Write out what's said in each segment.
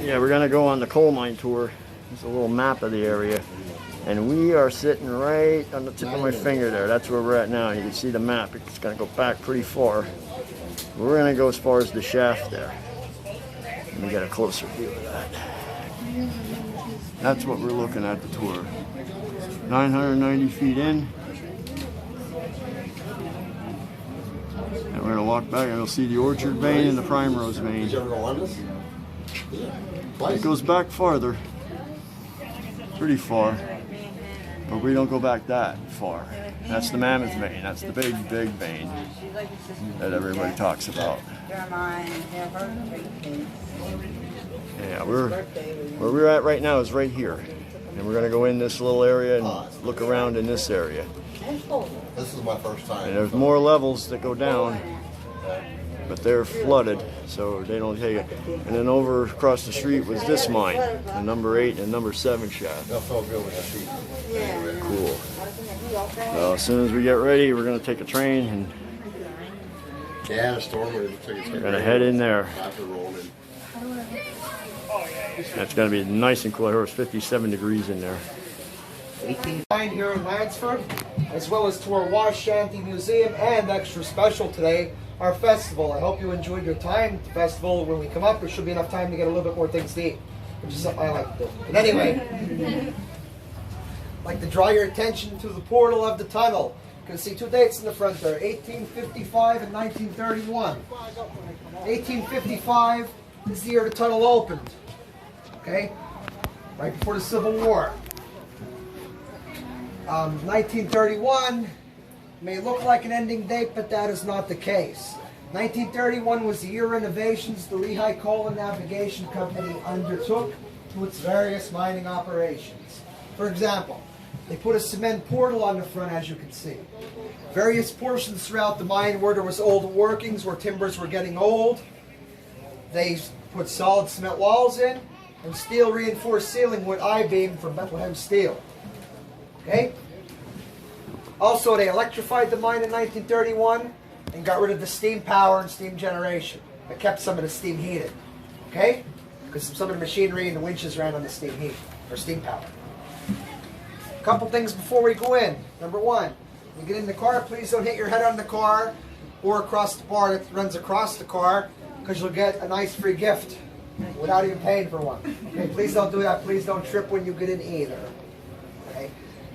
Yeah, we're gonna go on the coal mine tour. There's a little map of the area, and we are sitting right on the tip of my finger there. That's where we're at now. You can see the map. It's gonna go back pretty far. We're gonna go as far as the shaft there. Let me get a closer view of that. That's what we're looking at, the tour. 990 feet in. And we're gonna walk back and we'll see the Orchard vein and the Primrose vein. It goes back farther, pretty far, but we don't go back that far. That's the Mammoth vein. That's the big vein that everybody talks about. Yeah, where we're at right now is right here, and we're gonna go in this little area and look around in this area. This is my first time. And there's more levels that go down, but they're flooded, so they don't take it. And then over across the street was this mine, the number 8 and number 7 shaft. That felt good with the sheet. Cool. Well, as soon as we get ready, we're gonna take a train and Yeah, the storm. We're gonna head in there. That's gonna be nice and cool. There was 57 degrees in there. Here in Lansford, as well as to our Wash Shanty Museum, and extra special today, our festival. I hope you enjoyed your time at the festival. When we come up, there should be enough time to get a little bit more things to eat, which is something I like to do. But anyway, I'd like to draw your attention to the portal of the tunnel. You can see 2 dates in the front there, 1855 and 1931. 1855 is the year the tunnel opened, okay? Right before the Civil War. 1931 may look like an ending date, but that is not the case. 1931 was the year renovations the Lehigh Coal and Navigation Company undertook to its various mining operations. For example, they put a cement portal on the front, as you can see. Various portions throughout the mine where there was old workings, where timbers were getting old, they put solid cement walls in, and steel reinforced ceiling with I-beam from Bethlehem Steel. Okay? Also, they electrified the mine in 1931 and got rid of the steam power and steam generation. But kept some of the steam heated. Okay? Because some of the machinery and the winches ran on the steam heat, or steam power. A couple things before we go in. Number one, when you get in the car, please don't hit your head on the car or across the bar that runs across the car, because you'll get a nice free gift without even paying for one. Okay? Please don't do that. Please don't trip when you get in either. Okay?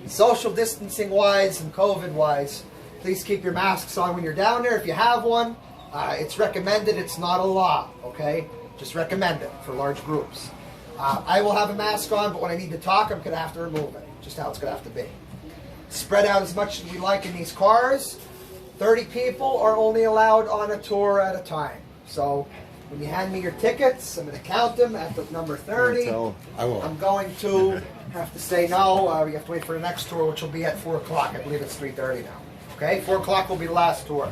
Social distancing wise and COVID wise, please keep your masks on when you're down there. If you have one, it's recommended. It's not a law, okay? Just recommend it for large groups. I will have a mask on, but when I need to talk, I'm going to have to remove it. Just how it's going to have to be. Spread out as much as we like in these cars. 30 people are only allowed on a tour at a time. So when you hand me your tickets, I'm going to count them at the number 30. I will. I'm going to have to say no. We have to wait for the next tour, which will be at 4 o'clock. I believe it's 3:30 now. Okay, 4 o'clock will be the last tour.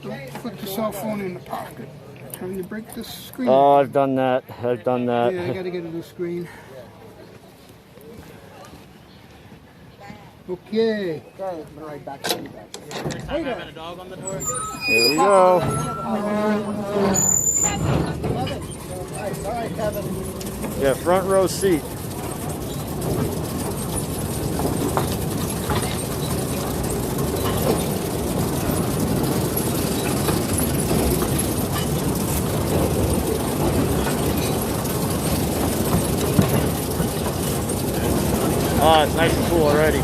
Don't put the cell phone in the pocket. Trying to break the screen. Oh, I've done that. I've done that. Yeah, I gotta get a new screen. Okay. Okay, I'm gonna ride back to you guys. Here we go. All right, Kevin. Yeah, front row seat. Oh, it's nice and cool already.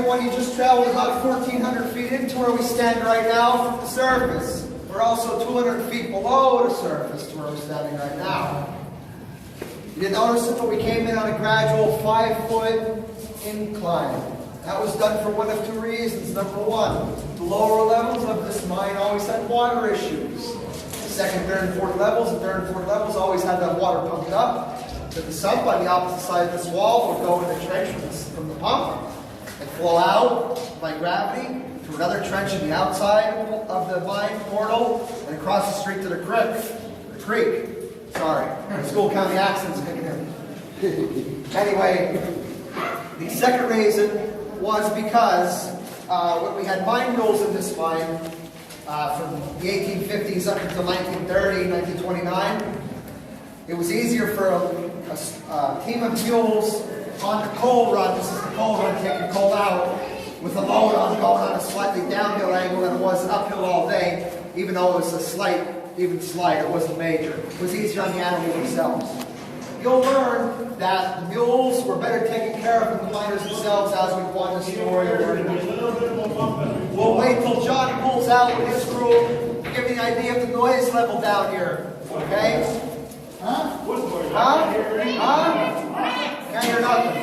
1931, you just traveled about 1,400 feet into where we stand right now from the surface. We're also 200 feet below the surface to where we're standing right now. You did notice that we came in on a gradual 5-foot incline. That was done for one of two reasons. Number one, the lower levels of this mine always had water issues. The second, third, and fourth levels, always had that water pumped up. So the sump on the opposite side of this wall would go in the trench from the pump and flow out by gravity to another trench in the outside of the mine portal and across the street to the creek. Sorry, the school county accent's kicking in. Anyway, the second reason was because when we had mine mules in this mine from the 1850s up until 1930, 1929, it was easier for a team of mules on the coal run, this is the coal run, taking coal out, with a load on going on a slightly downhill angle than it was uphill all day, even though it was a slight, even slight, it wasn't major. It was easier on the animals themselves. You'll learn that the mules were better taken care of than the miners themselves as we go on this story. We'll wait till John pulls out with his crew to give you an idea of the noise level down here. Okay? Huh? Huh? Can't hear nothing.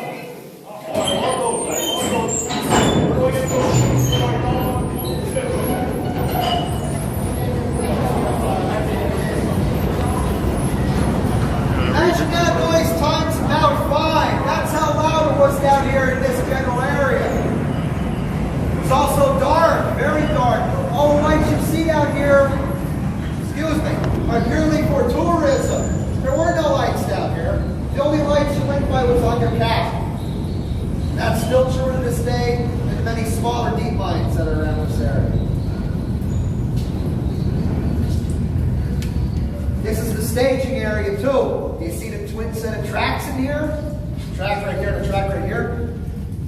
Imagine that noise times about 5. That's how loud it was down here in this general area. It was also dark, very dark. All the lights you see out here, excuse me, are purely for tourism. There were no lights down here. The only lights you went by was on your cap. That's still true to this day in many smaller deep mines that are around this area. This is the staging area too. You see the twin set of tracks in here? Track right there and a track right here.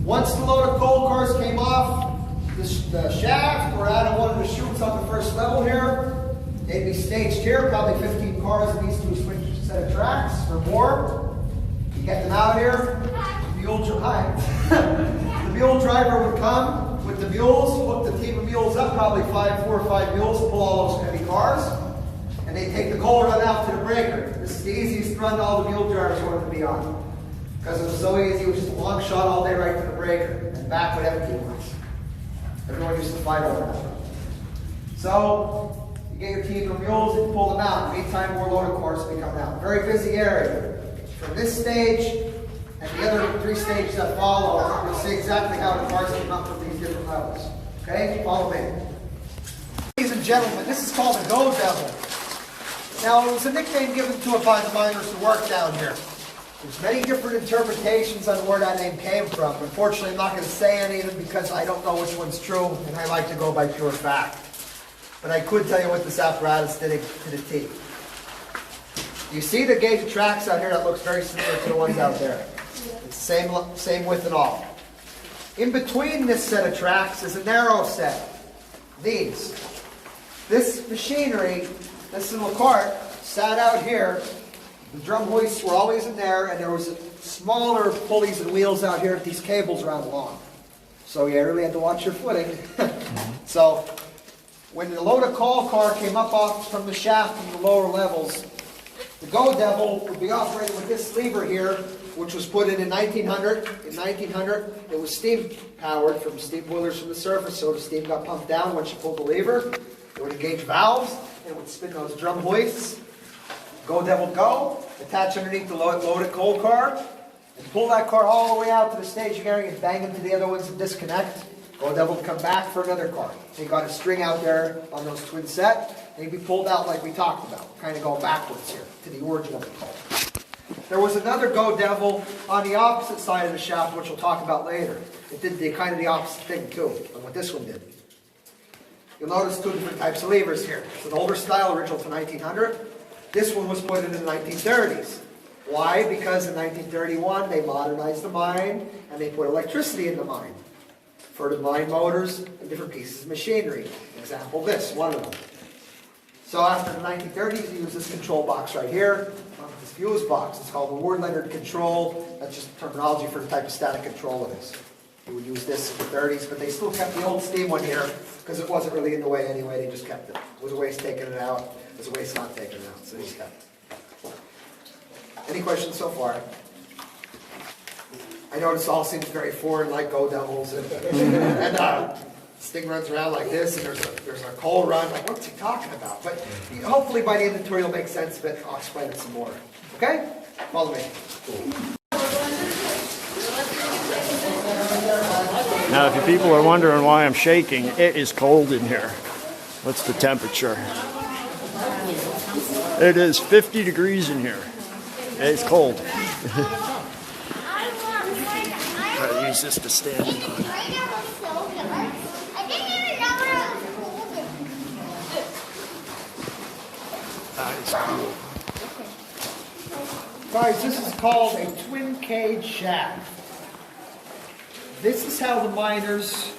Once the load of coal cars came off the shaft or out of one of the chutes on the first level here, they'd be staged here, probably 15 cars in these two set of tracks or more. You get them out here, the mule driver would come with the mules, hook the team of mules up, probably 4 or 5 mules, pull all those heavy cars, and they take the coal run out to the breaker. This is the easiest run all the mule drivers wanted to be on. Because it was so easy, it was just a long shot all day right to the breaker, and back with empty ones. Everyone used to fight over that. So, you get your team of mules and pull them out. Meantime, more loaded cars will be coming out. Very busy area. From this stage and the other 3 stages that follow, you'll see exactly how the cars come up from these different levels. Okay? Follow me. Ladies and gentlemen, this is called the Go Devil. Now, it was a nickname given to it by the miners who work down here. There's many different interpretations on where that name came from. Unfortunately, I'm not going to say any of them because I don't know which one's true, and I like to go by pure fact. But I could tell you what this apparatus did to the T. You see the gauge of tracks out here that looks very similar to the ones out there. It's the same width and all. In between this set of tracks is a narrow set. These. This machinery, this little cart, sat out here. The drum hoists were always in there, and there was smaller pulleys and wheels out here that these cables ran along. So you really had to watch your footing. So when the load of coal car came up off from the shaft from the lower levels, the Go Devil would be operating with this lever here, which was put in 1900. In 1900, it was steam powered from steam boilers from the surface, so the steam got pumped down once you pulled the lever. It would engage valves, and it would spin those drum hoists. Go Devil go, attach underneath the loaded coal car, and pull that car all the way out to the staging area and bang into the other ones and disconnect. Go Devil would come back for another car. So you got a string out there on those twin set, and he'd be pulled out like we talked about, kind of going backwards here to the origin of the coal. There was another Go Devil on the opposite side of the shaft, which we'll talk about later. It did kind of the opposite thing too, than what this one did. You'll notice 2 different types of levers here. It's an older style, original to 1900. This one was put in the 1930s. Why? Because in 1931 they modernized the mine and they put electricity in the mine for the mine motors and different pieces of machinery. Example this, one of them. So after the 1930s, you use this control box right here, this fuse box. It's called the Ward-Leonard control. That's just terminology for the type of static control it is. They would use this in the 30s, but they still kept the old steam one here because it wasn't really in the way anyway. They just kept it. It was a waste taking it out. It was a waste not taking it out. So they just kept it. Any questions so far? I know this all seems very foreign, like Go Devils, and Sting runs around like this, and there's a coal run. Like, what's he talking about? But hopefully by the end of the tour you'll make sense of it. I'll explain it some more. Okay? Follow me. Now, if you people are wondering why I'm shaking, it is cold in here. What's the temperature? It is 50 degrees in here. It's cold. Try to use this to stand on. That is cool. Guys, this is called a twin cage shaft. This is how the miners,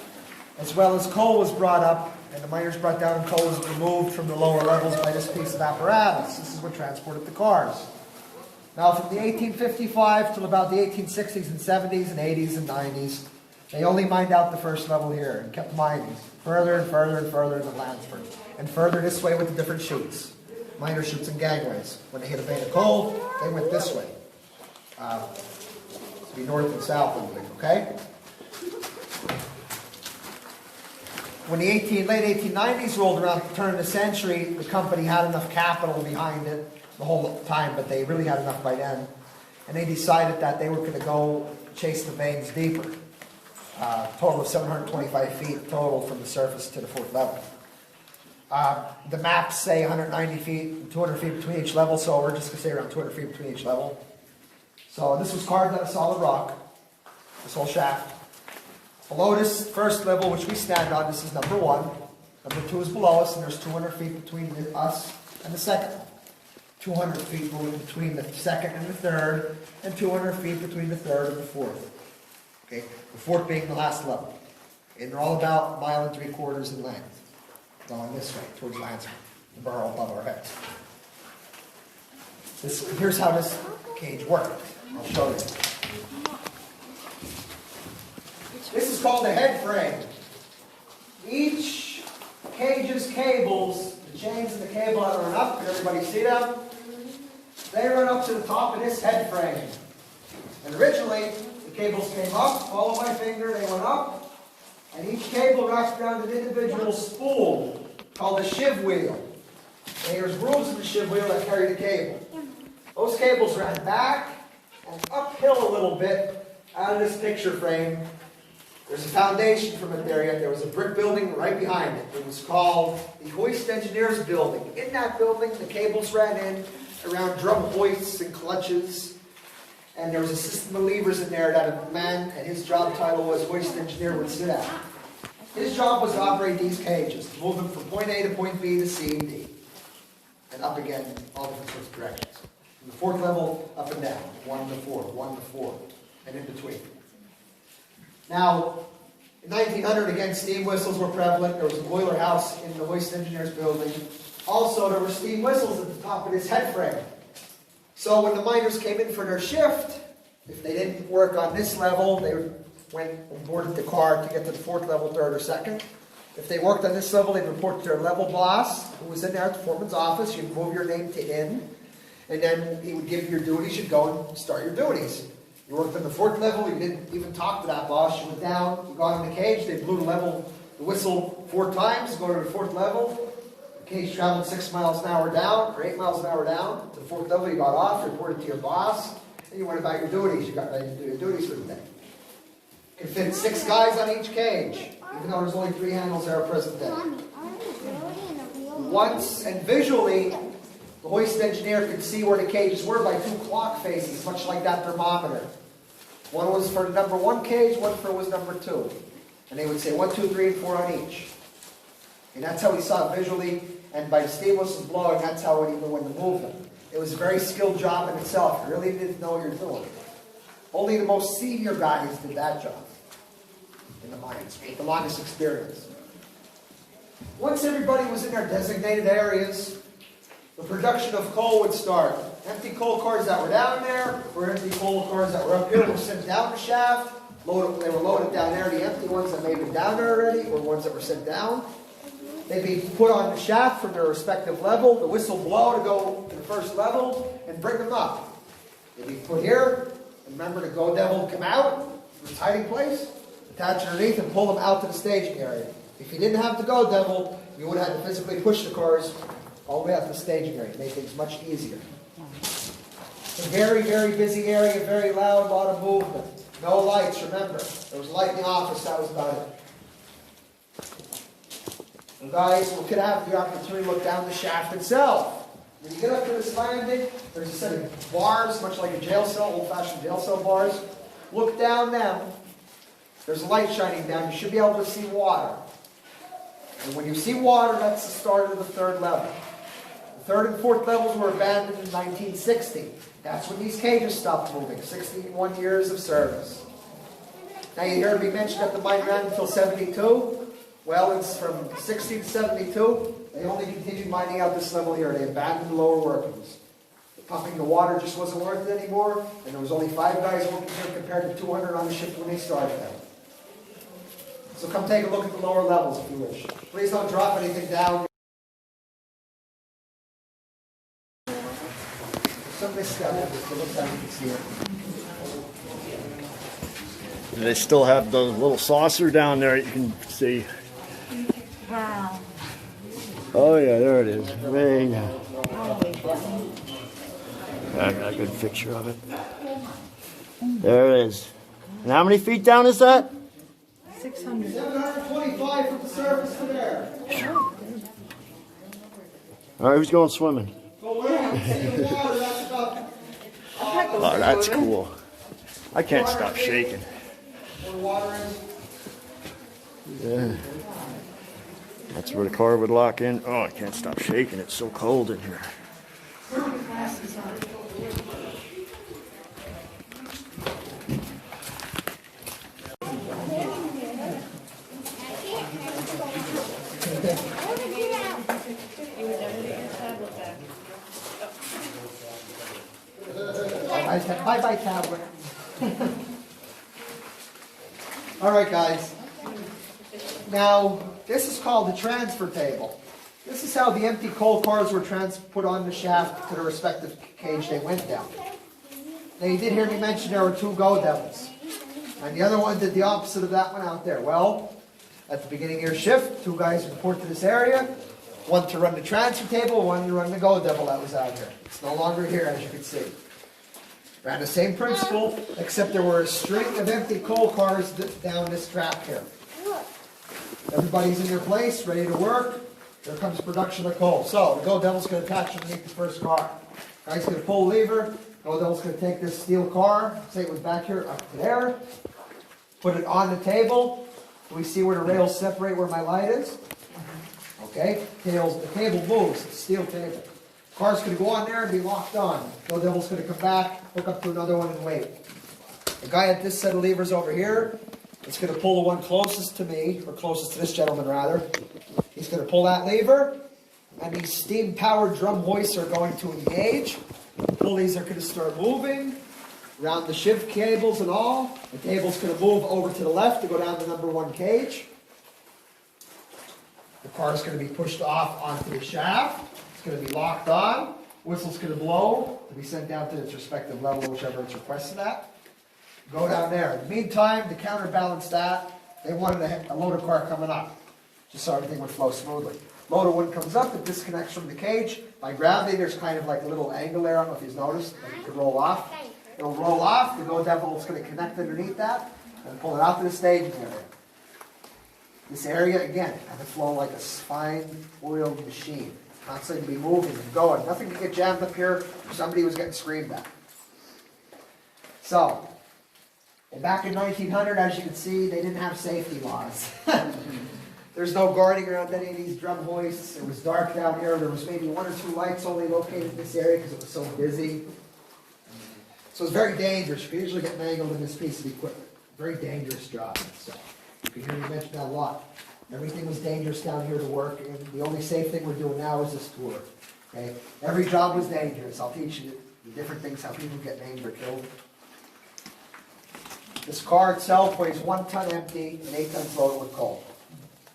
as well as coal, was brought up, and the miners brought down and coal was removed from the lower levels by this piece of apparatus. This is what transported the cars. Now, from the 1855 till about the 1860s and 70s and 80s and 90s, they only mined out the first level here and kept mining further and further and further into Lansford, and further this way with the different chutes, miner chutes and gangways. When they hit a vein of coal, they went this way, to be north and south of it, okay? When the late 1890s rolled around at the turn of the century, the company had enough capital behind it the whole time, but they really had enough by then. And they decided that they were going to go chase the veins deeper. Total of 725 feet total from the surface to the fourth level. The maps say 190 feet, 200 feet between each level, so we're just going to say around 200 feet between each level. So this was carved out of solid rock, this whole shaft. Below this first level, which we stand on, this is number 1. Number 2 is below us, and there's 200 feet between us and the second. 200 feet between the second and the third, and 200 feet between the third and the fourth. Okay, the fourth being the last level. And they're all about 1 3/4 in length, going this way towards Lansford, the borough above our heads. Here's how this cage worked. I'll show you. This is called the head frame. Each cage's cables, the chains and the cable that run up, can everybody see them? They run up to the top of this head frame. And originally, the cables came up, follow my finger, they went up, and each cable wrapped around an individual spool called a shiv wheel. And there's grooves in the shiv wheel that carry the cable. Those cables ran back and uphill a little bit out of this picture frame. There's a foundation from it there yet. There was a brick building right behind it. It was called the Hoist Engineers Building. In that building, the cables ran in around drum hoists and clutches. And there was a system of levers in there that a man, and his job title was Hoist Engineer, would sit at. His job was to operate these cages, to move them from point A to point B to C and D. And up again in all different sorts of directions. From the fourth level, up and down. 1 to 4, 1 to 4, and in between. Now, in 1900, again, steam whistles were prevalent. There was a boiler house in the Hoist Engineers Building. Also, there were steam whistles at the top of this head frame. So when the miners came in for their shift, if they didn't work on this level, they went and boarded the car to get to the fourth level, third, or second. If they worked on this level, they'd report to their level boss, who was in there at the foreman's office. You'd move your name to in, and then he would give you your duties. You'd go and start your duties. You worked on the fourth level, you didn't even talk to that boss. You went down, you got in the cage, they blew the whistle 4 times, go to the fourth level. The cage traveled 6 miles an hour down, or 8 miles an hour down. To the fourth level, you got off, reported to your boss, and you went about your duties. You got ready to do your duties for the day. You could fit 6 guys on each cage, even though there's only 3 handles there at present day. Once, and visually, the hoist engineer could see where the cages were by 2 clock faces, much like that thermometer. One was for number 1 cage, one for was number 2. And they would say 1, 2, 3, and 4 on each. And that's how he saw it visually, and by the steam whistles blowing, that's how he knew when to move them. It was a very skilled job in itself. You really didn't know what you're doing. Only the most senior guys did that job in the mines, with the longest experience. Once everybody was in their designated areas, the production of coal would start. Empty coal cars that were down there, or empty coal cars that were up here, were sent down the shaft, They were loaded down there, the empty ones that may have been down there already, or ones that were sent down. They'd be put on the shaft from their respective level, the whistle blow to go to the first level, and bring them up. They'd be put here, and remember the Go Devil would come out from its hiding place, attach underneath, and pull them out to the staging area. If you didn't have the Go Devil, you would have had to physically push the cars all the way out to the staging area. It made things much easier. It's a very, very busy area, very loud, a lot of movement. No lights, remember. There was light in the office, that was about it. And guys, we could have the opportunity to look down the shaft itself. When you get up to this landing, there's a set of bars, much like a jail cell, old-fashioned jail cell bars. Look down them. There's light shining down. You should be able to see water. And when you see water, that's the start of the third level. The third and fourth levels were abandoned in 1960. That's when these cages stopped moving, 61 years of service. Now you heard me mention that the mine ran until 72. Well, it's from 60 to 72. They only continued mining out this level here. They abandoned the lower workings. Pumping the water just wasn't worth it anymore, and there was only 5 guys working here compared to 200 on the shift when they started out. So come take a look at the lower levels if you wish. Please don't drop anything down. Some misstep, so look down, you can see it. They still have the little saucer down there, you can see. Wow. Oh yeah, there it is. Bang. I got a good picture of it. There it is. And how many feet down is that? 600. 725 from the surface to there. All right, who's going swimming? Go around, see the water, that's about... Oh, that's cool. I can't stop shaking. Where the water is. Yeah. That's where the car would lock in. Oh, I can't stop shaking. It's so cold in here. Bye-bye, tablet. All right, guys. Now, this is called the transfer table. This is how the empty coal cars were put on the shaft to the respective cage they went down. Now, you did hear me mention there were 2 Go Devils. And the other one did the opposite of that one out there. Well, at the beginning of your shift, 2 guys report to this area. One to run the transfer table, one to run the Go Devil that was out here. It's no longer here, as you can see. Ran the same principle, except there were a string of empty coal cars down this track here. Everybody's in their place, ready to work. Here comes production of coal. So, the Go Devil's going to attach underneath the first car. Guy's going to pull the lever. Go Devil's going to take this steel car, say it was back here, up to there. Put it on the table. Do we see where the rails separate where my light is? Okay, the table moves, it's a steel table. Car's going to go on there and be locked on. Go Devil's going to come back, hook up to another one and wait. The guy at this set of levers over here is going to pull the one closest to me, or closest to this gentleman rather. He's going to pull that lever, and these steam-powered drum hoists are going to engage. The pulleys are going to start moving around the shift cables and all. The table's going to move over to the left to go down to number 1 cage. The car's going to be pushed off onto the shaft. It's going to be locked on. Whistle's going to blow to be sent down to its respective level, whichever it's requested at. Go down there. In the meantime, to counterbalance that, they wanted a loader car coming up, just so everything would flow smoothly. Loader one comes up, it disconnects from the cage. By gravity, there's kind of like a little angle there, I don't know if you've noticed, that you can roll off. It'll roll off, the Go Devil's going to connect underneath that, and pull it out to the staging area. This area, again, had to flow like a fine-oiled machine. Constantly be moving and going. Nothing to get jammed up here if somebody was getting screamed at. So, and back in 1900, as you can see, they didn't have safety laws. There's no guarding around any of these drum hoists. It was dark down here. There was maybe 1 or 2 lights only located in this area because it was so busy. So it was very dangerous. You could usually get mangled in this piece of equipment. Very dangerous job. So you can hear me mention that a lot. Everything was dangerous down here to work, and the only safe thing we're doing now is this tour. Okay? Every job was dangerous. I'll teach you the different things, how people get named or killed. This car itself weighs 1 ton empty and 8 tons loaded with coal.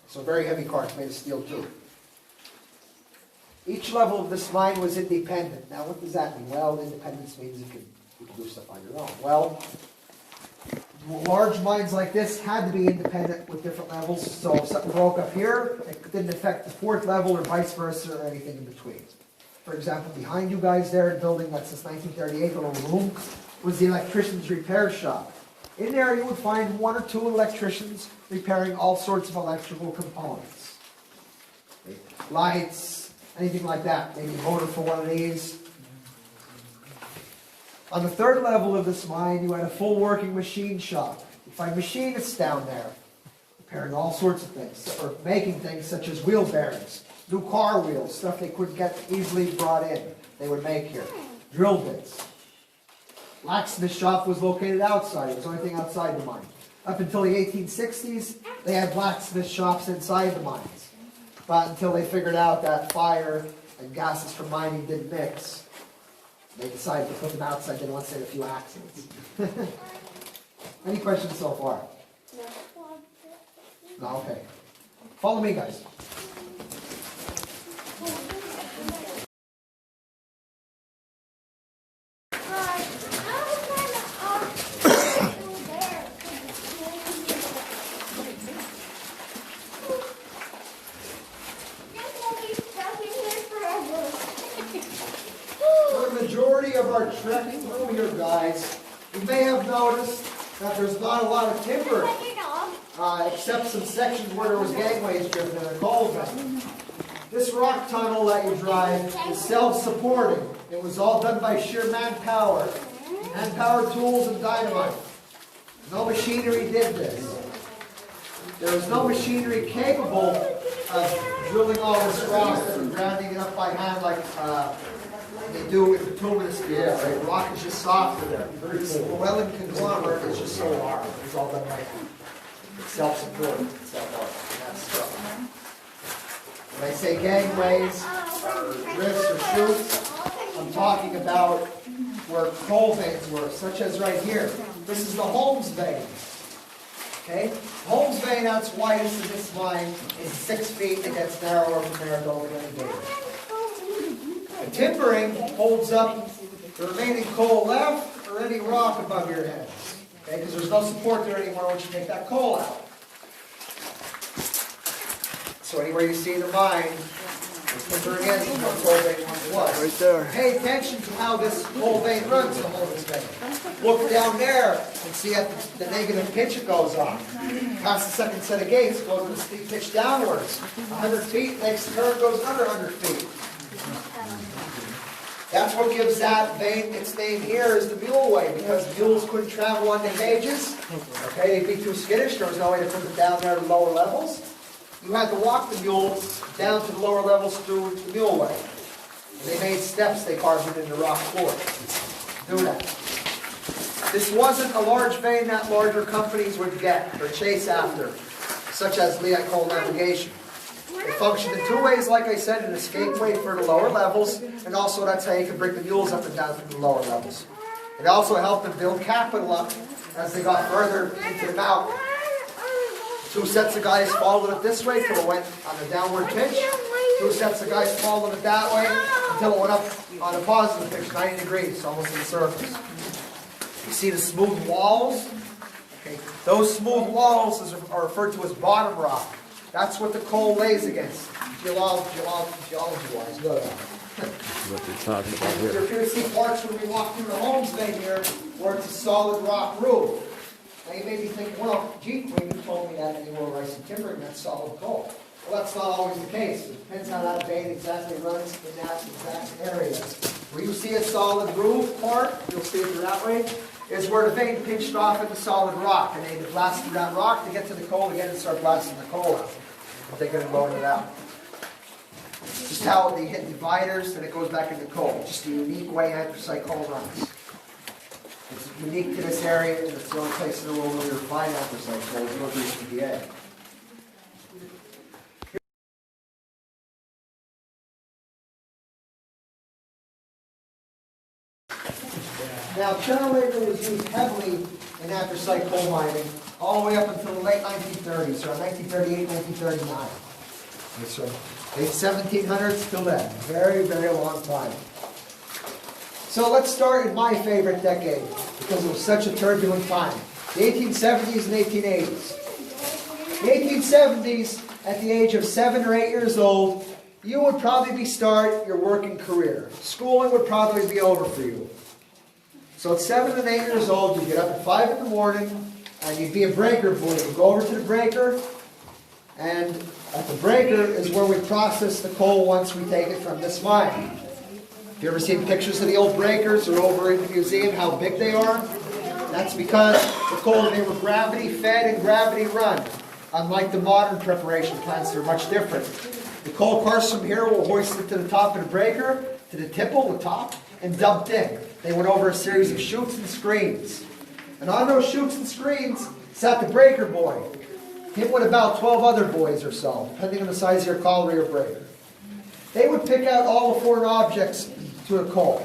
So a very heavy car, it's made of steel too. Each level of this mine was independent. Now what does that mean? Well, independence means you can do stuff on your own. Well, large mines like this had to be independent with different levels, so if something broke up here, it didn't affect the 4th level or vice versa or anything in between. For example, behind you guys there, a building that's since 1938, a little room, was the electrician's repair shop. In there you would find 1 or 2 electricians repairing all sorts of electrical components. Lights, anything like that, maybe a motor for one of these. On the 3rd level of this mine, you had a full working machine shop. You find machinists down there, repairing all sorts of things, or making things such as wheel bearings, new car wheels, stuff they couldn't get easily brought in, they would make here. Drill bits. Blacksmith shop was located outside, it was the only thing outside the mine. Up until the 1860s, they had blacksmith shops inside the mines. But until they figured out that fire and gases from mining didn't mix, they decided to put them outside. They didn't want to save a few accidents. Any questions so far? No, okay. Follow me, guys. Of our trek through here, guys, you may have noticed that there's not a lot of timber, except some sections where there was gangways driven in a coal vein. This rock tunnel that you drive is self-supporting. It was all done by sheer manpower, hand-powered tools and dynamite. No machinery did this. There was no machinery capable of drilling all this rock and grounding it up by hand like they do with bituminous fields. Yeah, right? Rock is just softer there. This Llewellyn conglomerate is just so hard. It's all done right. It's self-supporting. It's self-supporting. When I say gangways, or drifts, or chutes, I'm talking about where coal veins were, such as right here. This is the Holmes vein. Okay? Holmes vein at its widest in this mine is 6 feet. It gets narrower from there, going any bigger. The timbering holds up the remaining coal left or any rock above your heads. Okay, because there's no support there anymore once you take that coal out. So anywhere you see the mine, the timbering is where the coal vein once was. Right there. Pay attention to how this coal vein runs, the Holmes vein. Look down there and see at the negative pitch it goes on. Past the second set of gates, it goes with a steep pitch downwards. 100 feet, next turn goes another 100 feet. That's what gives that vein its name here is the mule way, because mules couldn't travel on the gauges. Okay, they'd be too skittish. There was no way to put them down there to lower levels. You had to walk the mule down to the lower levels through the mule way. And they made steps they carved it into rock floor. Do that. This wasn't a large vein that larger companies would get or chase after, such as Lehigh Coal Navigation. It functioned in 2 ways, like I said, an escape way for the lower levels, and also that's how you could bring the mules up and down through the lower levels. It also helped them build capital up as they got further into the mountain. 2 sets of guys followed it this way until it went on a downward pitch. 2 sets of guys followed it that way until it went up on a positive pitch, 90 degrees, almost in the surface. You see the smooth walls? Okay. Those smooth walls are referred to as bottom rock. That's what the coal lays against, geology-wise. What they're talking about There here. appear to see parts when we walk through the Holmes vein here where it's a solid rock roof. Now you may be thinking, well, gee, Queen, you told me that anywhere where I see timbering, that's solid coal. Well, that's not always the case. It depends how that vein exactly runs in that exact area. Where you see a solid roof part, you'll see it that way, is where the vein pinched off into solid rock, and they had to blast through that rock to get to the coal again and start blasting the coal out. They're going to load it out. Just how they hit dividers, and it goes back into coal. Just a unique way anthracite coal runs. It's unique to this area, and it's the only place in the world where you find anthracite coal. It's northeast of PA. Now, child labor was used heavily in anthracite coal mining, all the way up until the late 1930s, around 1938, 1939. It's from late 1700s till then. Very, very long time. So let's start in my favorite decade, because it was such a turbulent time. The 1870s and 1880s. The 1870s, at the age of 7 or 8 years old, you would probably start your working career. Schooling would probably be over for you. So at 7 and 8 years old, you'd get up at 5 in the morning, and you'd be a breaker boy. You'd go over to the breaker, and at the breaker is where we process the coal once we take it from this mine. Have you ever seen pictures of the old breakers or over in the museum, how big they are? That's because the coal, they were gravity fed and gravity run. Unlike the modern preparation plants, they're much different. The coal cars from here were hoisted to the top of the breaker, to the tipple, the top, and dumped in. They went over a series of chutes and screens. And on those chutes and screens sat the breaker boy. Him with about 12 other boys or so, depending on the size of your colliery or breaker. They would pick out all the foreign objects to a coal,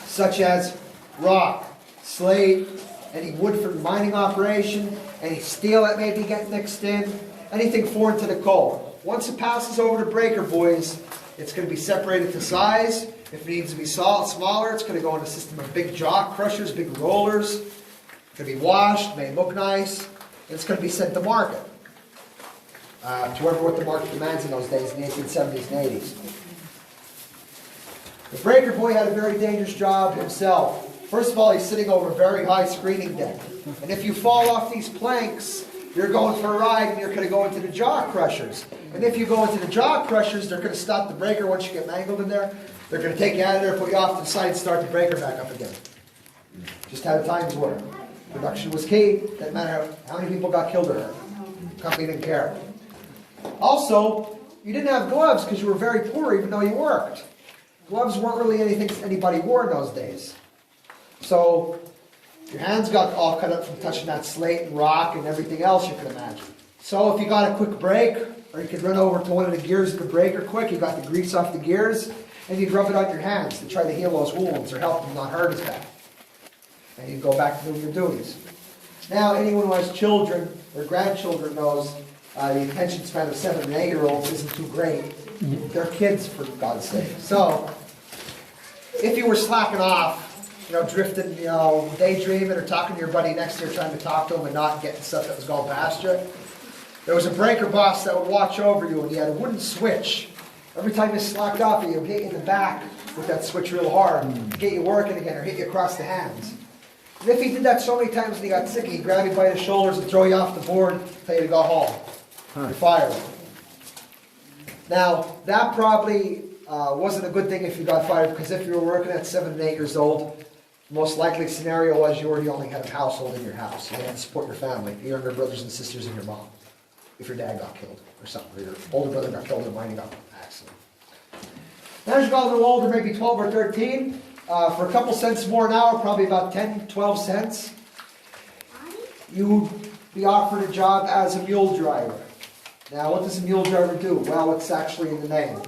such as rock, slate, any wood for the mining operation, any steel that may be getting mixed in, anything foreign to the coal. Once it passes over to breaker boys, it's going to be separated to size. If it needs to be smaller, it's going to go in a system of big jaw crushers, big rollers. It's going to be washed, made look nice, and it's going to be sent to market. To whoever what the market demands in those days, in the 1870s and 80s. The breaker boy had a very dangerous job himself. First of all, he's sitting over a very high screening deck. And if you fall off these planks, you're going for a ride and you're going to go into the jaw crushers. And if you go into the jaw crushers, they're going to stop the breaker once you get mangled in there. They're going to take you out of there, put you off to the side, and start the breaker back up again. Just how the times were. Production was key. Didn't matter how many people got killed or hurt. The company didn't care. Also, you didn't have gloves because you were very poor even though you worked. Gloves weren't really anything anybody wore in those days. So your hands got all cut up from touching that slate and rock and everything else you could imagine. So if you got a quick break, or you could run over to one of the gears of the breaker quick, you got the grease off the gears, and you'd rub it on your hands to try to heal those wounds or help them not hurt as bad. And you'd go back to doing your duties. Now anyone who has children or grandchildren knows the attention span of 7 and 8 year olds isn't too great. They're kids, for God's sake. So if you were slacking off, drifting, daydreaming or talking to your buddy next to you, trying to talk to him and not getting stuff that was going past you, there was a breaker boss that would watch over you, and he had a wooden switch. Every time you slacked off, he would hit you in the back with that switch real hard, to get you working again, or hit you across the hands. And if he did that so many times and he got sick, he'd grab you by the shoulders and throw you off the board, tell you to go home. You're fired. Now, that probably wasn't a good thing if you got fired, because if you were working at 7 and 8 years old, the most likely scenario was you already only had a household in your house. You had to support your family, your younger brothers and sisters and your mom, if your dad got killed or something, or your older brother got killed in a mining accident. Now as you got a little older, maybe 12 or 13, for a couple cents more an hour, probably about 10, 12 cents, you'd be offered a job as a mule driver. Now, what does a mule driver do? Well, it's actually in the name.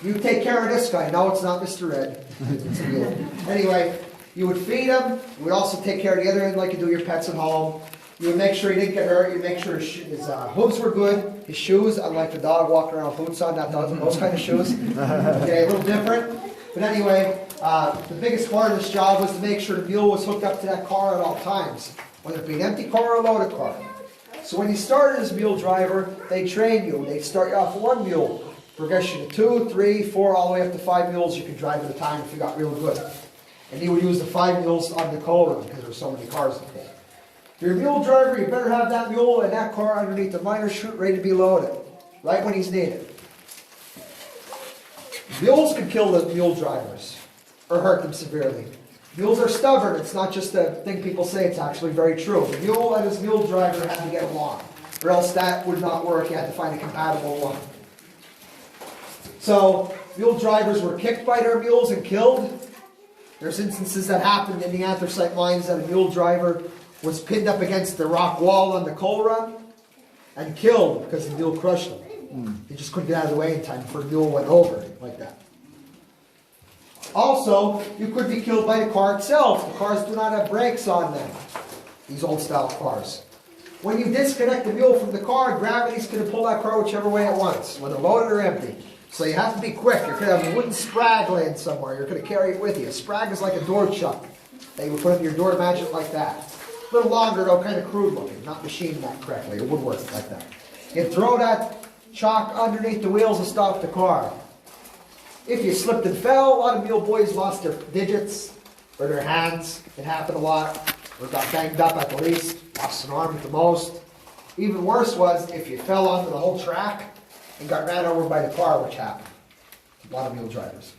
You take care of this guy. No, it's not Mr. Red. It's a mule. Anyway, you would feed him. You would also take care of the other end like you do your pets at home. You would make sure he didn't get hurt. You'd make sure his hooves were good. His shoes, unlike the dog walking around with boots on, not those kind of shoes. Okay, a little different. But anyway, the biggest part of this job was to make sure the mule was hooked up to that car at all times, whether it be an empty car or a loaded car. So when you started as a mule driver, they train you. They'd start you off with 1 mule. Progression to 2, 3, 4, all the way up to 5 mules you could drive at a time if you got real good. And you would use the 5 mules on the coal run because there were so many cars in there. If you're a mule driver, you better have that mule and that car underneath the miner chute ready to be loaded, right when he's needed. Mules can kill the mule drivers or hurt them severely. Mules are stubborn. It's not just a thing people say. It's actually very true. The mule and his mule driver had to get along, or else that would not work. You had to find a compatible one. So mule drivers were kicked by their mules and killed. There's instances that happened in the anthracite mines that a mule driver was pinned up against the rock wall on the coal run and killed because the mule crushed him. He just couldn't get out of the way in time before the mule went over like that. Also, you could be killed by the car itself. The cars do not have brakes on them. these old style cars. When you disconnect the mule from the car, gravity's going to pull that car whichever way it wants, whether loaded or empty. So you have to be quick. You're going to have a wooden sprag laying somewhere. You're going to carry it with you. A sprag is like a door chuck that you would put in your door. Imagine it like that. A little longer though, kind of crude looking, not machined that correctly. It would work like that. You throw that chalk underneath the wheels and stop the car. If you slipped and fell, a lot of mule boys lost their digits or their hands. It happened a lot. Or got banged up at the least, lost an arm at the most. Even worse was if you fell onto the whole track and got ran over by the car, which happened. A lot of mule drivers.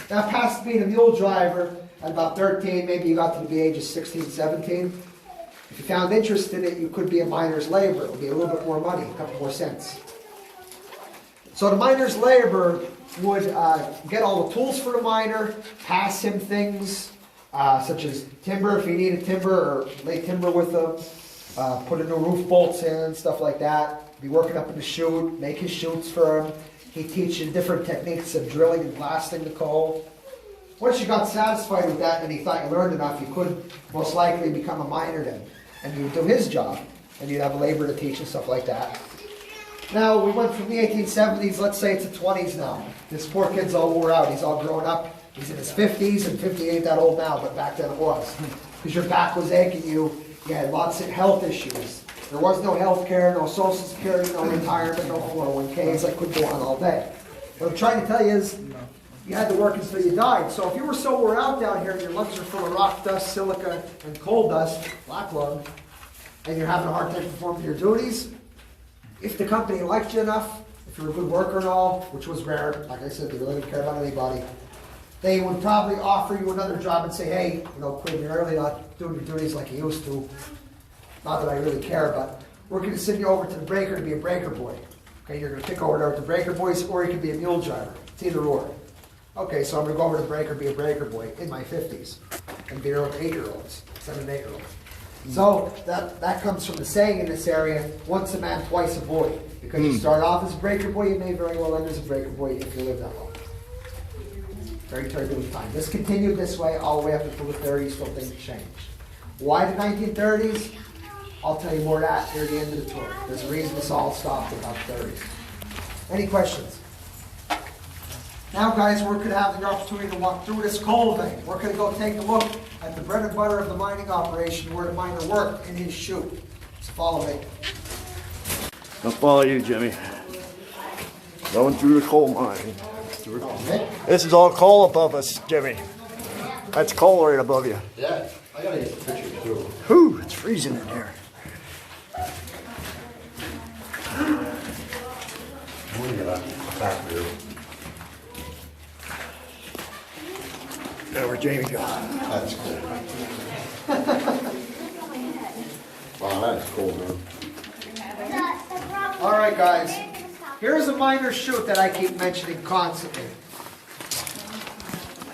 Now past being a mule driver, at about 13, maybe you got to the age of 16, 17. If you found interest in it, you could be a miner's laborer. It would be a little bit more money, a couple more cents. So the miner's laborer would get all the tools for the miner, pass him things, such as timber if he needed timber, or lay timber with them, put in the roof bolts in, stuff like that. Be working up in the chute, make his chutes for him. He'd teach you different techniques of drilling and blasting the coal. Once you got satisfied with that and he thought you learned enough, you could most likely become a miner then. And you'd do his job, and you'd have a laborer to teach and stuff like that. Now, we went from the 1870s, let's say it's the 20s now. This poor kid's all wore out, he's all grown up. He's in his 50s, and 50 ain't that old now, but back then it was. Because your back was aching you had lots of health issues. There was no health care, no social security, no retirement, no 401ks. I could go on all day. What I'm trying to tell you is, you had to work until you died. So if you were so wore out down here, and your lungs are full of rock dust, silica, and coal dust, black lung, and you're having a hard time performing your duties, if the company liked you enough, if you were a good worker and all, which was rare, like I said, they really didn't care about anybody, they would probably offer you another job and say, hey, quit me early, not doing your duties like you used to. Not that I really care, but we're going to send you over to the breaker to be a breaker boy. Okay, you're going to pick over there with the breaker boys, or you can be a mule driver. It's either or. Okay, so I'm going to go over to the breaker, be a breaker boy in my 50s, and be there with 8-year-olds, 7 and 8-year-olds. So that comes from the saying in this area, once a man, twice a boy. Because you start off as a breaker boy, you may very well end as a breaker boy if you live that long. Very turbulent time. This continued this way all the way up until the 30s till things changed. Why the 1930s? I'll tell you more of that near the end of the tour. There's a reason this all stopped in about the 30s. Any questions? Now guys, we're going to have the opportunity to walk through this coal vein. We're going to go take a look at the bread and butter of the mining operation where the miner worked in his chute. So follow me. I'll follow you, Jimmy. Going through the coal mine. This is all coal above us, Jimmy. That's coal right above you. Yeah, I gotta get the picture too. Whew, it's freezing in here. I'm gonna get a back view. Now where Jamie go? That's cool. Wow, that is cool, man. All right, guys. Here's a miner's chute that I keep mentioning constantly.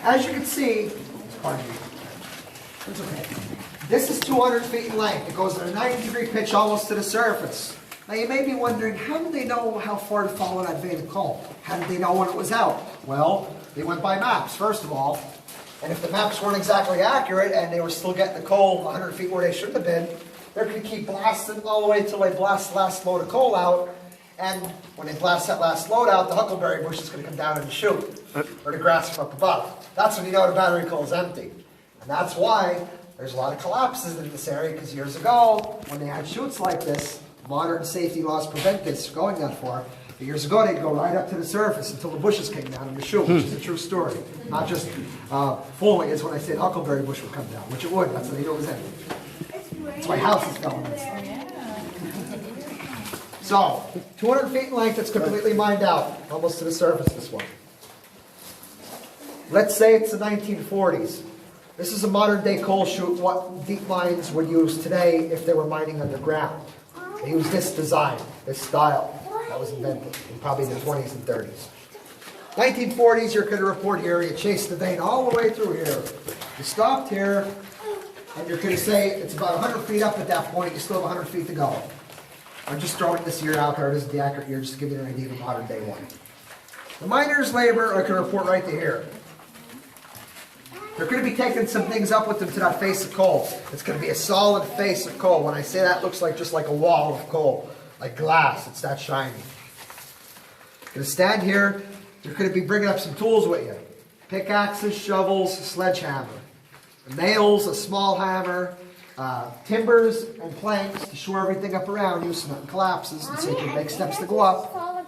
As you can see, pardon me. It's okay. This is 200 feet in length. It goes at a 90-degree pitch almost to the surface. Now you may be wondering, how did they know how far to follow that vein of coal? How did they know when it was out? Well, they went by maps, first of all. And if the maps weren't exactly accurate and they were still getting the coal 100 feet where they shouldn't have been, they're going to keep blasting all the way until they blast the last load of coal out. And when they blast that last load out, the huckleberry bush is going to come down in the chute, or the grass from up above. That's when you know the battery coal is empty. And that's why there's a lot of collapses in this area, because years ago, when they had chutes like this, modern safety laws prevent this going that far. But years ago, they'd go right up to the surface until the bushes came down in the chute, which is a true story. Not just fooling is when I said huckleberry bush would come down, which it would. That's how they knew it was empty. That's why houses fell on it. So, 200 feet in length, it's completely mined out, almost to the surface, this one. Let's say it's the 1940s. This is a modern day coal chute, what deep mines would use today if they were mining underground. They use this design, this style, that was invented in probably the 20s and 30s. 1940s, you're going to report here, you chased the vein all the way through here. You stopped here, and you're going to say it's about 100 feet up at that point, you still have 100 feet to go. I'm just throwing this year out there. This is the accurate year, just to give you an idea of modern day one. The miner's labor, I can report right to here. They're going to be taking some things up with them to that face of coal. It's going to be a solid face of coal. When I say that, it looks like just like a wall of coal, like glass. It's that shiny. Going to stand here. You're going to be bringing up some tools with you. Pickaxes, shovels, sledgehammer. Nails, a small hammer, timbers, and planks to shore everything up around you so nothing collapses and so you can make steps to go up.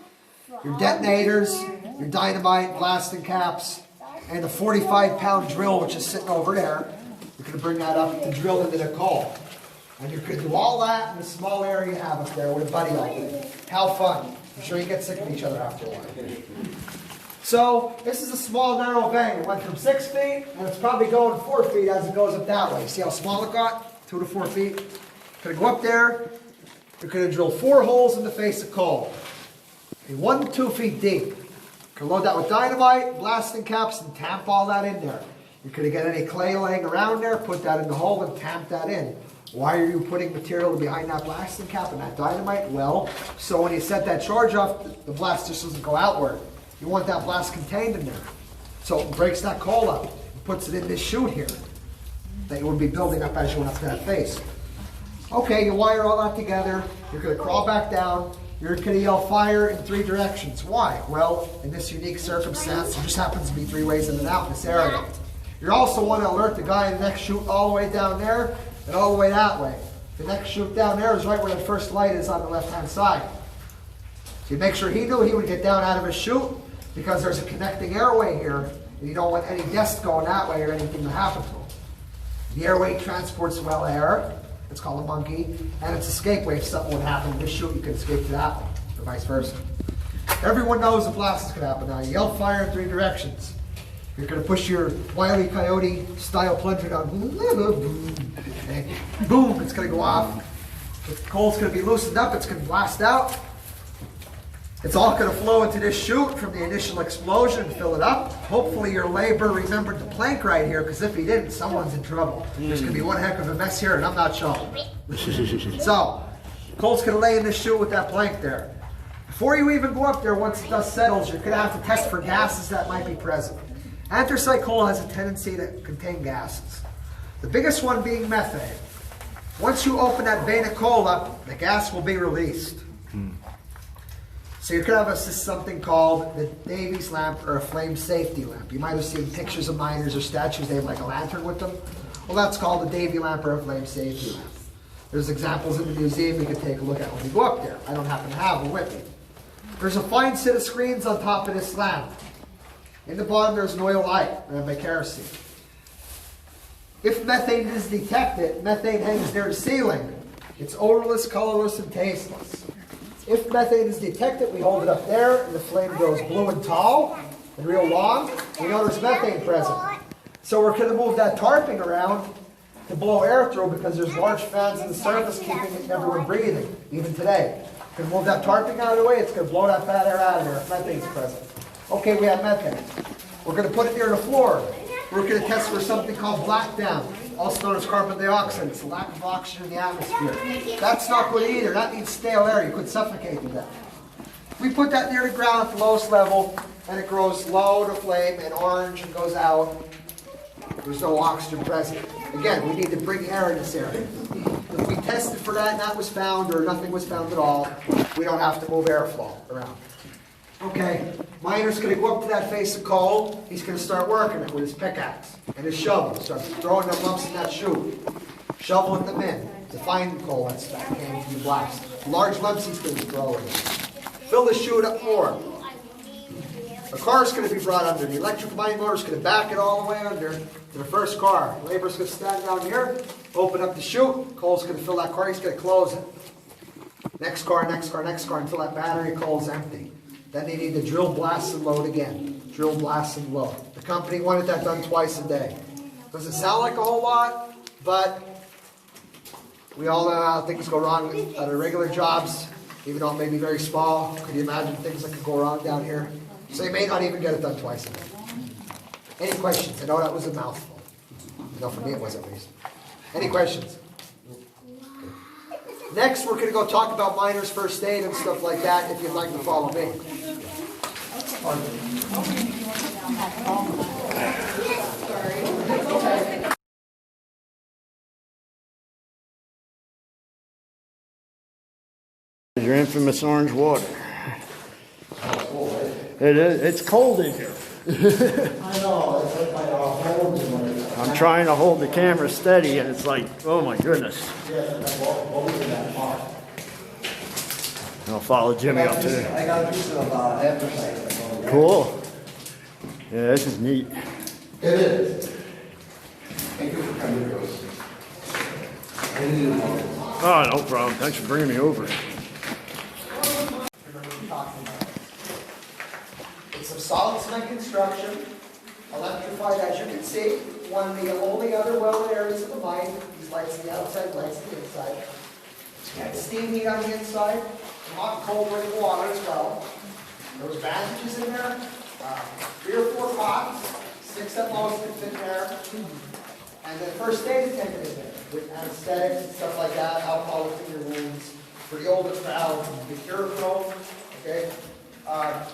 Your detonators, your dynamite, blasting caps, and the 45-pound drill which is sitting over there. You're going to bring that up to drill into the coal. And you're going to do all that in the small area you have up there with a buddy like you. How fun. I'm sure you get sick of each other after a while. So, this is a small, narrow vein. It went from 6 feet, and it's probably going 4 feet as it goes up that way. See how small it got? 2 to 4 feet. Going to go up there. You're going to drill 4 holes in the face of coal. 1 to 2 feet deep. You're going to load that with dynamite, blasting caps, and tamp all that in there. You're going to get any clay laying around there, put that in the hole, and tamp that in. Why are you putting material behind that blasting cap and that dynamite? Well, so when you set that charge off, the blast just doesn't go outward. You want that blast contained in there. So it breaks that coal up and puts it in this chute here that you would be building up as you went up to that face. Okay, you wire all that together. You're going to crawl back down. You're going to yell fire in 3 directions. Why? Well, in this unique circumstance, there just happens to be 3 ways in and out in this area. You also want to alert the guy in the next chute all the way down there and all the way that way. The next chute down there is right where the first light is on the left-hand side. So you make sure he knew he would get down out of his chute, because there's a connecting airway here, and you don't want any dust going that way or anything to happen to him. The airway transports well air, it's called a monkey, and its escape way. If something would happen in this chute, you can escape to that one, or vice versa. Everyone knows a blast is going to happen now. You yell fire in 3 directions. You're going to push your Wile E. Coyote style plunger down. Okay. Boom, it's going to go off. The coal's going to be loosened up, it's going to blast out. It's all going to flow into this chute from the initial explosion and fill it up. Hopefully your labor remembered the plank right here, because if he didn't, someone's in trouble. There's going to be one heck of a mess here, and I'm not sure. So, coal's going to lay in this chute with that plank there. Before you even go up there, once the dust settles, you're going to have to test for gases that might be present. Anthracite coal has a tendency to contain gases. The biggest one being methane. Once you open that vein of coal up, the gas will be released. So you're going to have something called the Davy's lamp, or a flame safety lamp. You might have seen pictures of miners or statues, they have like a lantern with them. Well, that's called a Davy lamp or a flame safety lamp. There's examples in the museum you can take a look at when you go up there. I don't happen to have them with me. There's a fine set of screens on top of this lamp. In the bottom there's an oil light ran by kerosene. If methane is detected, methane hangs near the ceiling. It's odorless, colorless, and tasteless. If methane is detected, we hold it up there, and the flame grows blue and tall and real long. We know there's methane present. So we're going to move that tarping around to blow air through, because there's large fans in the surface keeping everyone breathing, even today. We're going to move that tarping out of the way. It's going to blow that bad air out of there if methane's present. Okay, we have methane. We're going to put it near the floor. We're going to test for something called blackdown, also known as carbon dioxide. It's a lack of oxygen in the atmosphere. That's not good either. That means stale air. You could suffocate to death. We put that near the ground at the lowest level, and it grows low to flame and orange and goes out. There's no oxygen present. Again, we need to bring air in this area. If we tested for that and that was found, or nothing was found at all, we don't have to move airflow around. Okay, miner's going to go up to that face of coal. He's going to start working it with his pickaxe and his shovel. Start throwing them lumps in that chute. Shoveling them in. The fine coal that came from the blast. Large lumps he's going to throw in. Fill the chute up more. A car's going to be brought under. The electric mine motor's going to back it all the way under to the first car. Labor's going to stand down here, open up the chute. Coal's going to fill that car. He's going to close it. Next car, next car, next car, until that battery of coal's empty. Then they need to drill, blast, and load again. Drill, blast, and load. The company wanted that done twice a day. Doesn't sound like a whole lot, but we all know how things go wrong at our regular jobs, even though it may be very small. Could you imagine things that could go wrong down here? So they may not even get it done twice a day. Any questions? I know that was a mouthful. I know for me it was at least. Any questions? Next, we're going to go talk about miners' first aid and stuff like that, if you'd like to follow me. Your infamous orange water. It is. It's cold in here. I know, it's like my holes in my... I'm trying to hold the camera steady, and it's like, oh my goodness. I'll follow Jimmy up to there. I got a piece of anthracite. Cool. Yeah, this is neat. It is. Thank you for coming, Rose. I needed more. Oh, no problem. Thanks for bringing me over. It's of solid cement construction, electrified as you can see. One of the only other well areas of the mine. These lights on the outside, lights on the inside. Got steam heat on the inside, hot and cold running water as well. There was bandages in there, 3 or 4 cots, 6 at most could fit there. And then first aid attendant in there with anesthetics and stuff like that, alcohol in your wounds. For the older crowd, the cure pro, okay? And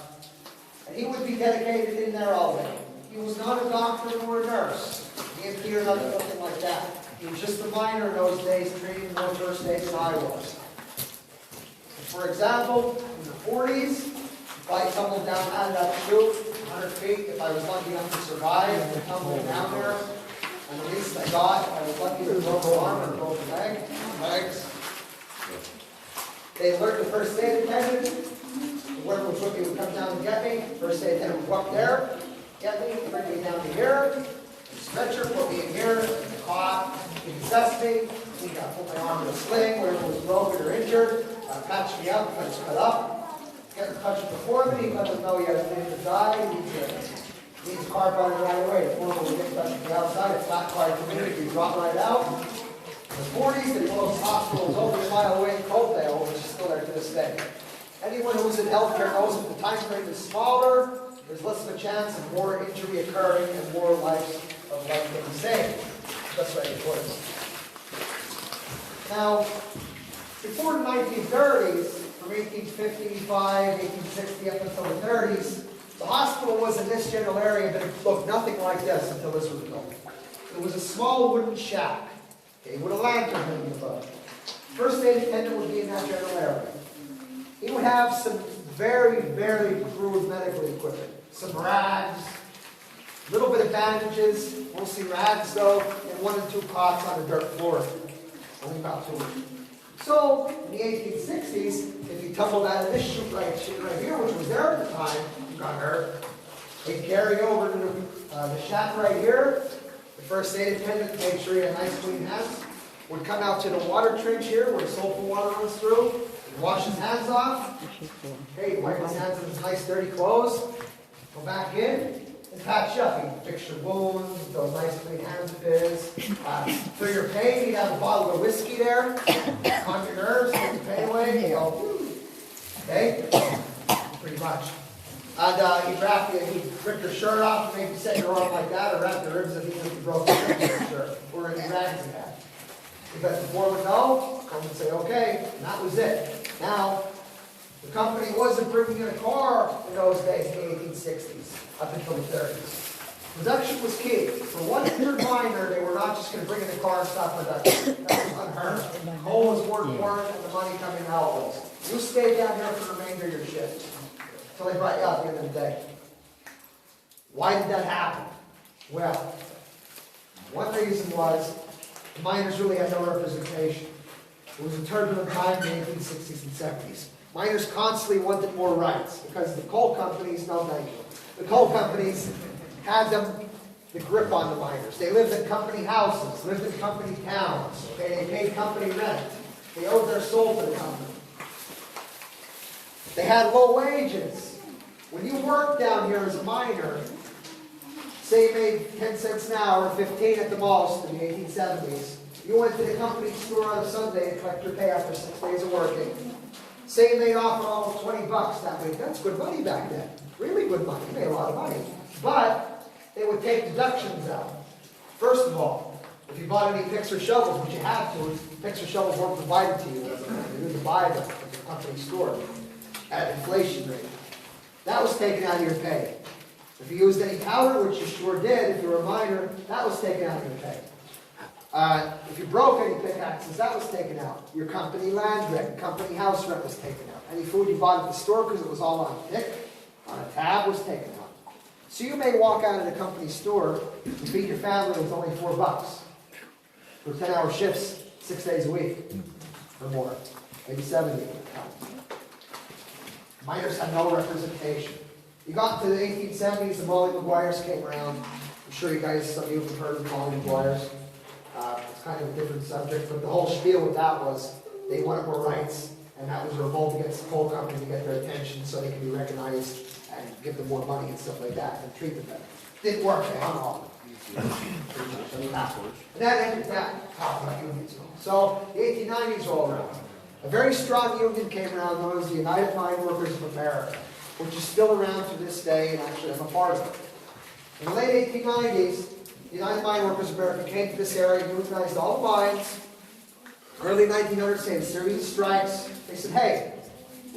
he would be dedicated in there all day. He was not a doctor nor a nurse. He didn't hear nothing like that. He was just a miner in those days, treating more first aid than I was. For example, in the 40s, if I tumbled down out of that chute, 100 feet, if I was lucky enough to survive, and tumbling down there, and the least I got, I was lucky to broke an arm or broke a leg, legs. They alert the first aid attendant. The worker was with me would come down and get me. First aid attendant would walk there, get me, bring me down to here. Stretcher, put me in here, caught, he assessed me. He got put my arm in a sling where it was broken or injured. Patched me up, I was cut up. Get in touch with the foreman. He let us know he has a minute to die. He needs a car running right away. The foreman would get in touch with the outside. It's not car community. We drop right out. In the 40s, they closed hospitals over a mile away in Copedale, which is still there to this day. Anyone who's in healthcare knows that the time frame is smaller, there's less of a chance of more injury occurring and more lives of life being saved. That's right, of course. Now, before the 1930s, from 1855, 1860 up until the 30s, the hospital was in this general area, but it looked nothing like this until this was built. It was a small wooden shack, okay, with a lantern hanging above. First aid attendant would be in that general area. He would have some very, very crude medical equipment. Some rags, a little bit of bandages, mostly rags though, and 1 or 2 cots on the dirt floor. Only about 2. So, in the 1860s, if you tumbled out of this chute right here, which was there at the time, you got hurt, they'd carry over to the shack right here. The first aid attendant, make sure you have nice clean hands, would come out to the water trench here where the soap and water runs through. He'd wash his hands off. Okay, wipe his hands with his nice dirty clothes. Go back in and patch up. He'd fix your wounds with those nice clean hands of his. For your pain, he'd have a bottle of whiskey there. Calm your nerves, take the pain away. You go, okay? Pretty much. And he'd rip your shirt off, maybe set your arm like that, or wrap your ribs if you broke your shirt, or any rags you had. Because the foreman would know, come and say, okay, and that was it. Now, the company wasn't bringing in a car in those days, in the 1860s, up until the 30s. Production was key. For 1 year miner, they were not just going to bring in a car and stop production. That was unheard of. Coal was more important than the money coming out was. You stay down here for the remainder of your shift, until they brought you out at the end of the day. Why did that happen? Well, one reason was the miners really had no representation. It was a turbulent time in the 1860s and 70s. Miners constantly wanted more rights because the coal companies, no thank you. The coal companies had the grip on the miners. They lived in company houses, lived in company towns. Okay? They paid company rent. They owed their soul to the company. They had low wages. When you worked down here as a miner, say you made 10 cents an hour, 15 at the most in the 1870s, you went to the company store on a Sunday and collect your pay after 6 days of working. Say you made off for almost 20 bucks that week. That's good money back then. Really good money. You made a lot of money. But they would take deductions out. First of all, if you bought any picks or shovels, which you had to, picks or shovels weren't provided to you. You had to buy them at the company store at inflation rate. that was taken out of your pay. If you used any powder, which you sure did, if you were a minor, that was taken out of your pay. If you broke any pickaxes, that was taken out. Your company land rent, company house rent was taken out. Any food you bought at the store, because it was all on a pick, on a tab, was taken out. So you may walk out of the company store and feed your family with only $4 for 10-hour shifts, 6 days a week, or more, maybe 70 at the time. Minors had no representation. You got into the 1870s, the Molly Maguires came around. I'm sure you guys, some of you have heard of the Molly Maguires. It's kind of a different subject, but the whole spiel with that was they wanted more rights, and that was a revolt against the coal company to get their attention so they could be recognized and give them more money and stuff like that, and treat them better. Didn't work, they hung on. And that ended that talk about unions. So the 1890s rolled around. A very strong union came around known as the United Mine Workers of America, which is still around to this day, and actually I'm a part of it. In the late 1890s, the United Mine Workers of America came to this area, unionized all the mines. Early 1900s, they had a series of strikes. They said, hey,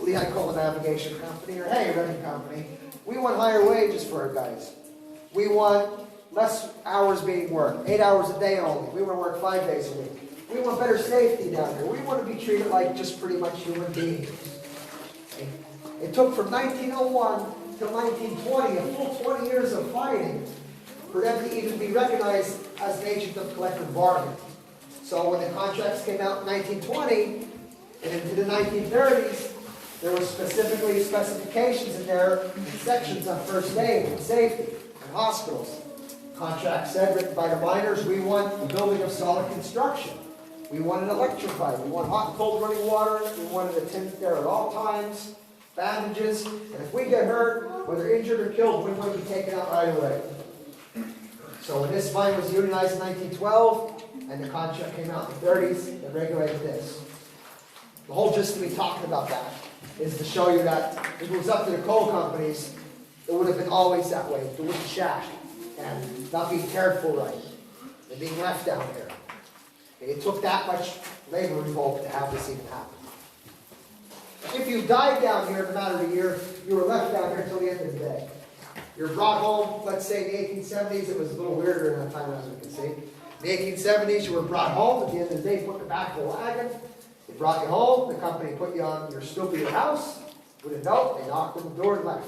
Lehigh Coal Navigation Company, or hey, Reading Company, we want higher wages for our guys. We want less hours being worked, 8 hours a day only. We want to work 5 days a week. We want better safety down here. We want to be treated like just pretty much human beings. It took from 1901 till 1920, a full 20 years of fighting, for them to even be recognized as an agent of collective bargaining. So when the contracts came out in 1920 and into the 1930s, there were specifically specifications in there and sections on first aid and safety and hospitals. Contract said, written by the miners, we want the building of solid construction. We want it electrified. We want hot and cold running water. We want it attended there at all times. Bandages. And if we get hurt, whether injured or killed, we want to be taken out right away. So when this mine was unionized in 1912, and the contract came out in the 30s, it regulated this. The whole gist of me talking about that is to show you that if it was up to the coal companies, it would have been always that way. The wooden shack and not being cared for right, and being left down here. It took that much labor revolt to have this even happen. If you died down here in a matter of a year, you were left down here until the end of the day. You're brought home, let's say in the 1870s, it was a little weirder in that time, as you can see. In the 1870s, you were brought home. At the end of the day, put in the back of the wagon. They brought you home. The company put you on your stoop of your house with a note. They knocked on the door and left.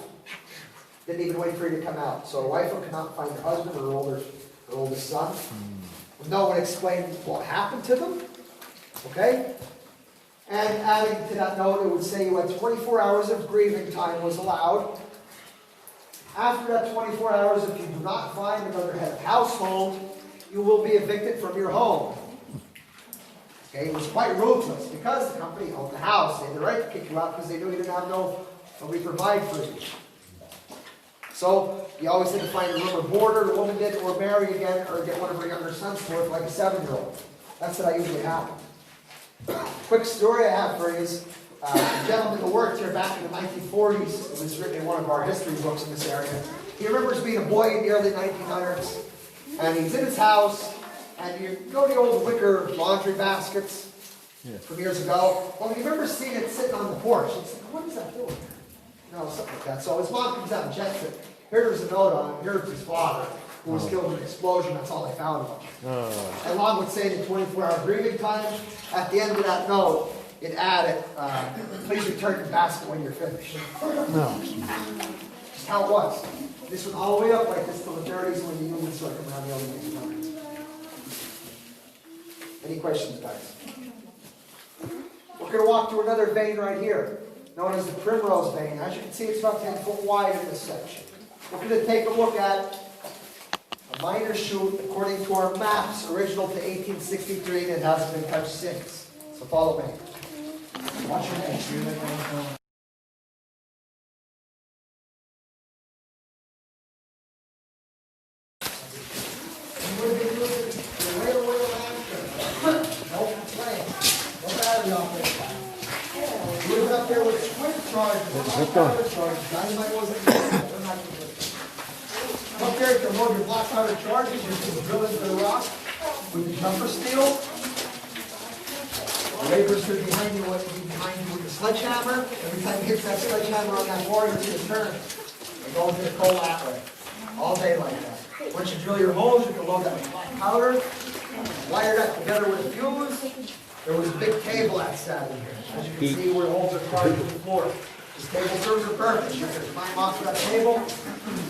Didn't even wait for you to come out. So a wife would come out and find her husband or her oldest son. No one explained what happened to them. Okay? And adding to that note, it would say you had 24 hours of grieving time was allowed. After that 24 hours, if you do not find another head of household, you will be evicted from your home. Okay, it was quite ruthless because the company owned the house. They had the right to kick you out because they knew you didn't have nobody provide for you. So you always had to find a room or boarder, the woman did, or marry again, or get one of her younger sons for it, like a 7-year-old. That's what I usually happened. Quick story I have for you is a gentleman who worked here back in the 1940s. It was written in one of our history books in this area. He remembers being a boy in the early 1900s, and he's in his house, and you know the old wicker laundry baskets from years ago? Well, he remembers seeing it sitting on the porch. He's like, what is that doing? You know, something like that. So his mom comes out and checks it. Here's a note on it. Here's his father, who was killed in an explosion. That's all they found of him. And Long would say the 24-hour grieving time. At the end of that note, it added, please return the basket when you're finished. No. Just how it was. This went all the way up like this till the 30s when the unions started coming around the early 1900s. Any questions, guys? We're going to walk through another vein right here, known as the Primrose vein. As you can see, it's about 10 foot wide in this section. We're going to take a look at a minor chute according to our maps, original to 1863, and it hasn't been touched since. So follow me. Watch your name. There was twin charges. Dynamite wasn't up there to load your black powder charges, you can drill into the rock with the jumper steel. The labor's going to be behind you with the sledgehammer. Every time you hit that sledgehammer on that board, it's going to turn and go into the coal that way. All day like that. Once you drill your holes, you can load that with black powder, wire that together with a fuse. There was a big table that sat in here. As you can see, where the holes are carved to the floor. This table serves a purpose. You can climb off of that table,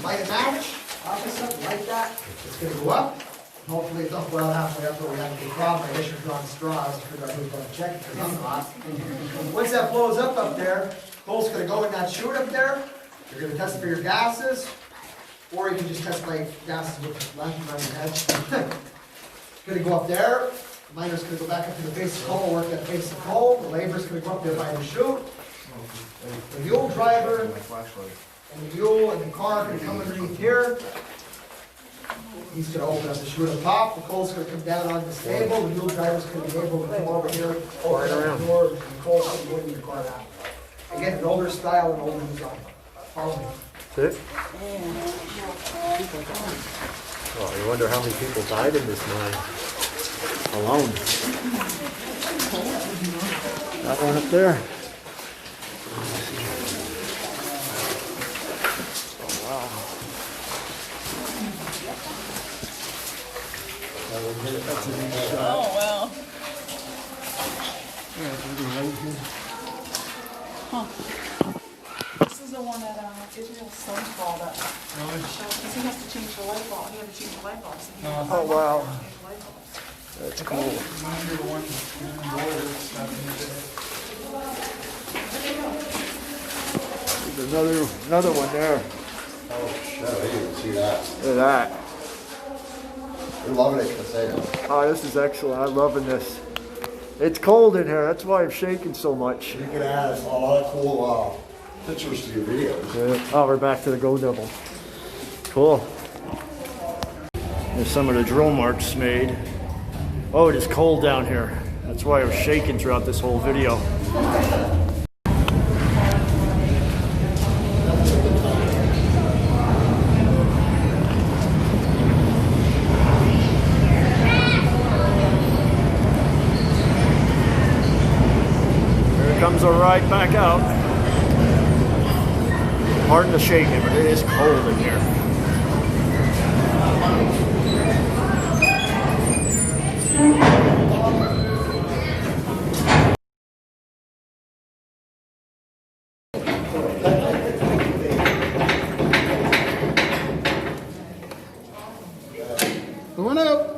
light a match, opposite, light that. It's going to go up. Hopefully it's up well halfway up where we have a big problem. I guess you're drawing straws to figure out who's going to check it, because I'm not. Once that blows up there, coal's going to go in that chute up there. You're going to test for your gases, or you can just test my gases with the left on your head. It's going to go up there. The miner's going to go back up to the base of coal, work that base of coal. The labor's going to go up there by the chute. The mule driver and the mule and the car are going to come underneath here. He's going to open up the chute on top. The coal's going to come down on this table. The mule driver's going to be able to come over here, open up the door, and the coal's going to go into the car now. Again, an older style and older design. Follow me. That's it? Well, you wonder how many people died in this mine alone. That one up there. Oh, wow. Huh. This is the one that Israel's son's fault that because he has to change the light bulb. He had to change the light bulbs. And he had to Oh, wow. change the light bulbs. That's cool. There's another one there. Oh, shit, I didn't even see that. Look at that. You're loving it, potato. Oh, this is excellent. I'm loving this. It's cold in here. That's why I'm shaking so much. You can add a lot of cool pictures to your videos. Oh, we're back to the Go Double. Cool. There's some of the drill marks made. Oh, it is cold down here. That's why I was shaking throughout this whole video. Comes a ride back out. Pardon the shaking, but it is cold in here. Going up.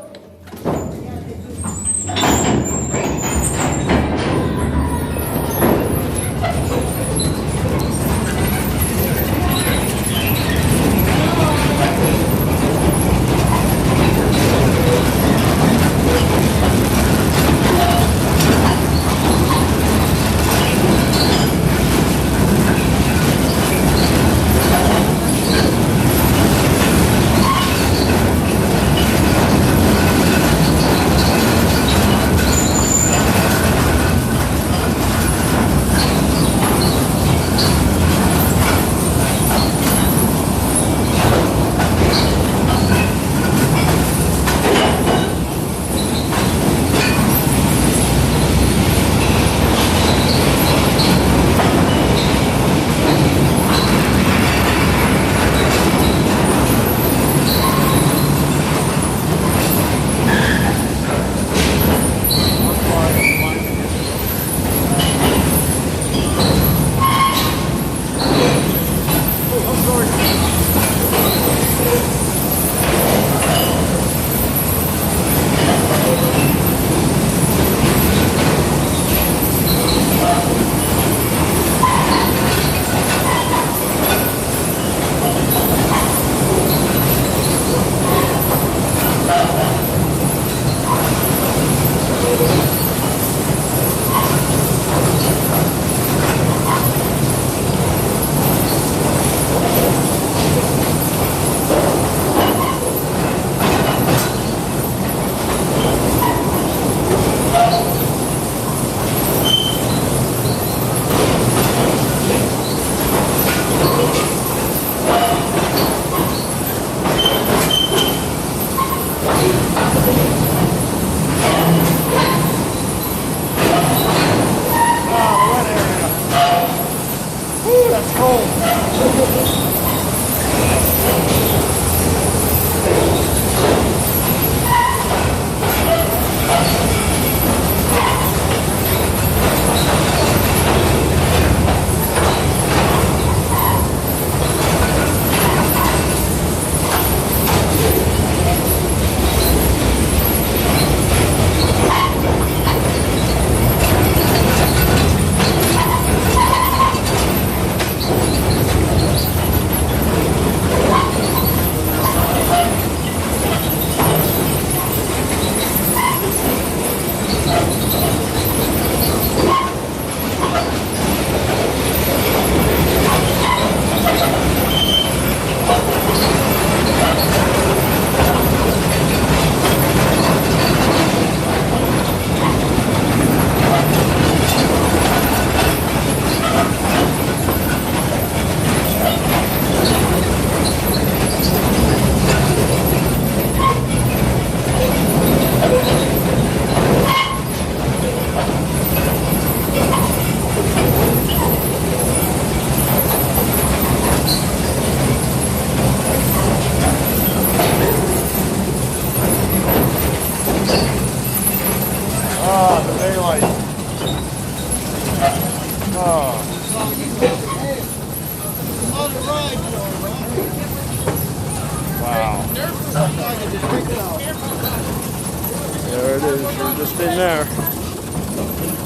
is. We're just in there.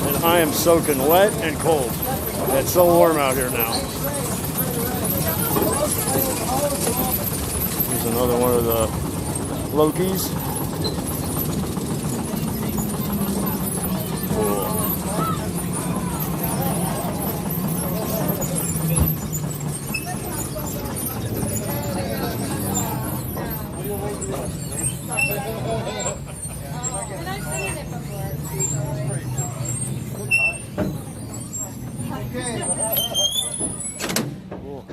And I am soaking wet and cold. It's so warm out here now. Here's another one of the Lokis. Cool. Cool.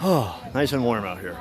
Oh, nice and warm out here.